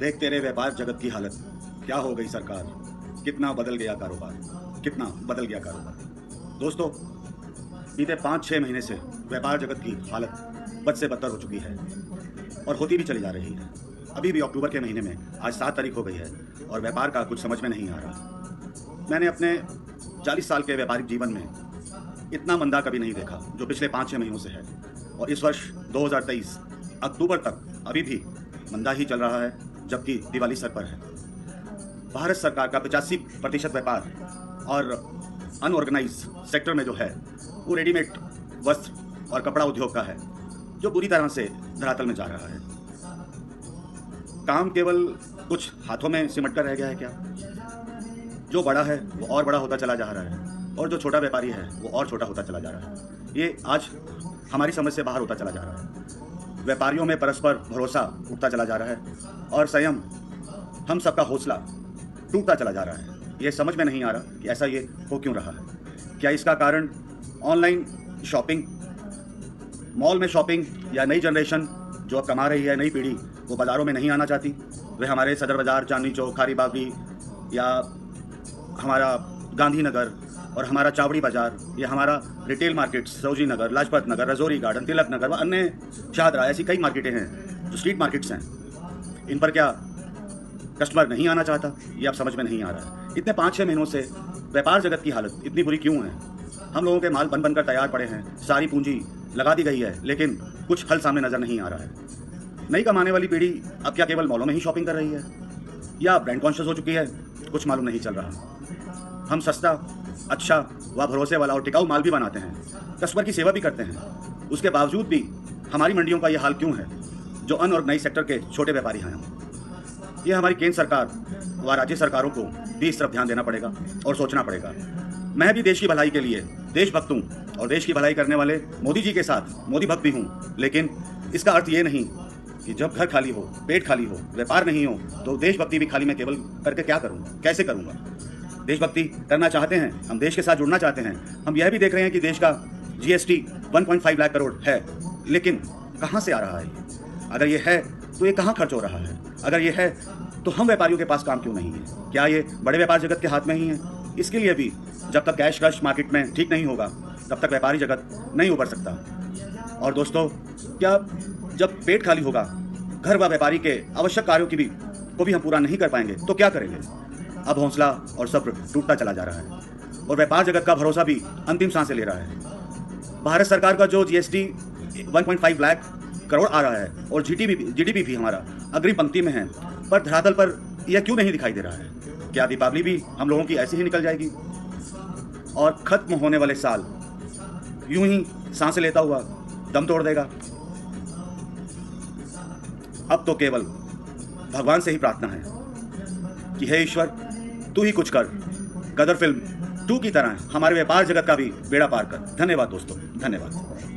देखते रहे व्यापार जगत की हालत, क्या हो गई सरकार, कितना बदल गया कारोबार, कितना बदल गया कारोबार। दोस्तों, बीते 5-6 महीने से व्यापार जगत की हालत बद से बदतर हो चुकी है और होती भी चली जा रही है। अभी भी अक्टूबर के महीने में आज 7 तारीख हो गई है और व्यापार का कुछ समझ में नहीं आ रहा। मैंने अपने 40 साल के व्यापारिक जीवन में इतना मंदा कभी नहीं देखा जो पिछले 5-6 महीनों से है। और इस वर्ष 2023 अक्टूबर तक अभी भी मंदा ही चल रहा है, जबकि दिवाली सर पर है। भारत सरकार का 85% व्यापार और अनऑर्गेनाइज सेक्टर में जो है वो रेडीमेड वस्त्र और कपड़ा उद्योग का है, जो बुरी तरह से धरातल में जा रहा है। काम केवल कुछ हाथों में सिमट कर रह गया है क्या? जो बड़ा है वो और बड़ा होता चला जा रहा है और जो छोटा व्यापारी है वो और छोटा होता चला जा रहा है। ये आज हमारी समझ से बाहर होता चला जा रहा है। व्यापारियों में परस्पर भरोसा उठता चला जा रहा है और संयम, हम सबका हौसला टूटता चला जा रहा है। ये समझ में नहीं आ रहा कि ऐसा ये हो क्यों रहा है। क्या इसका कारण ऑनलाइन शॉपिंग, मॉल में शॉपिंग, या नई जनरेशन जो अब कमा रही है, नई पीढ़ी वो बाज़ारों में नहीं आना चाहती? वे हमारे सदर बाज़ार, चांदनी चौक, खारी बागी या हमारा गांधीनगर और हमारा चावड़ी बाज़ार या हमारा retail market Sarojini Nagar, Lajpat Nagar, Rajouri garden, Tilak Nagar व अन्य शाहदरा, ऐसी कई मार्केटें हैं जो स्ट्रीट मार्केट्स हैं। इन पर क्या कस्टमर नहीं आना चाहता? ये अब समझ में नहीं आ रहा है। इतने 5-6 महीनों से व्यापार जगत की हालत इतनी बुरी क्यों है? हम लोगों के माल बन बनकर तैयार पड़े हैं, सारी पूंजी लगा दी गई है, लेकिन कुछ हल सामने नज़र नहीं आ रहा है। नई कमाने वाली पीढ़ी अब क्या केवल मॉलों में ही शॉपिंग कर रही है या ब्रांड कॉन्शियस हो चुकी है? कुछ मालूम नहीं चल रहा। हम सस्ता, अच्छा व भरोसे वाला और टिकाऊ माल भी बनाते हैं, कस्टमर की सेवा भी करते हैं। उसके बावजूद भी हमारी मंडियों का ये हाल क्यों है जो अनऑर्गेनाइज सेक्टर के छोटे व्यापारी हैं? ये हमारी केंद्र सरकार व राज्य सरकारों को भी इस तरफ ध्यान देना पड़ेगा और सोचना पड़ेगा। मैं भी देश की भलाई के लिए देशभक्त हूँ और देश की भलाई करने वाले मोदी जी के साथ मोदी भक्त भी हूँ, लेकिन इसका अर्थ ये नहीं कि जब घर खाली हो, पेट खाली हो, व्यापार नहीं हो तो देशभक्ति भी खाली मैं केवल करके क्या करूँगा, कैसे करूँगा? देशभक्ति करना चाहते हैं, हम देश के साथ जुड़ना चाहते हैं। हम यह भी देख रहे हैं कि देश का GST 1.5 लाख करोड़ है, लेकिन कहाँ से आ रहा है ये? अगर ये है तो ये कहाँ खर्च हो रहा है? अगर ये है तो हम व्यापारियों के पास काम क्यों नहीं है? क्या ये बड़े व्यापार जगत के हाथ में ही है? इसके लिए भी जब तक कैश रश मार्केट में ठीक नहीं होगा तब तक व्यापारी जगत नहीं उभर सकता। और दोस्तों, क्या जब पेट खाली होगा, घर व व्यापारी के आवश्यक कार्यों को भी हम पूरा नहीं कर पाएंगे तो क्या करेंगे? अब हौसला और सब्र टूटता चला जा रहा है और व्यापार जगत का भरोसा भी अंतिम सांसें ले रहा है। भारत सरकार का जो GST 1.5 लाख करोड़ आ रहा है और GDP भी हमारा अग्रिम पंक्ति में है, पर धरातल पर यह क्यों नहीं दिखाई दे रहा है? क्या दीपावली भी हम लोगों की ऐसी ही निकल जाएगी और खत्म होने वाले साल यूं ही सांसें लेता हुआ दम तोड़ देगा? अब तो केवल भगवान से ही प्रार्थना है कि हे ईश्वर, तू ही कुछ कर। गदर फिल्म 2 की तरह हमारे व्यापार जगत का भी बेड़ा पार कर। धन्यवाद दोस्तों, धन्यवाद।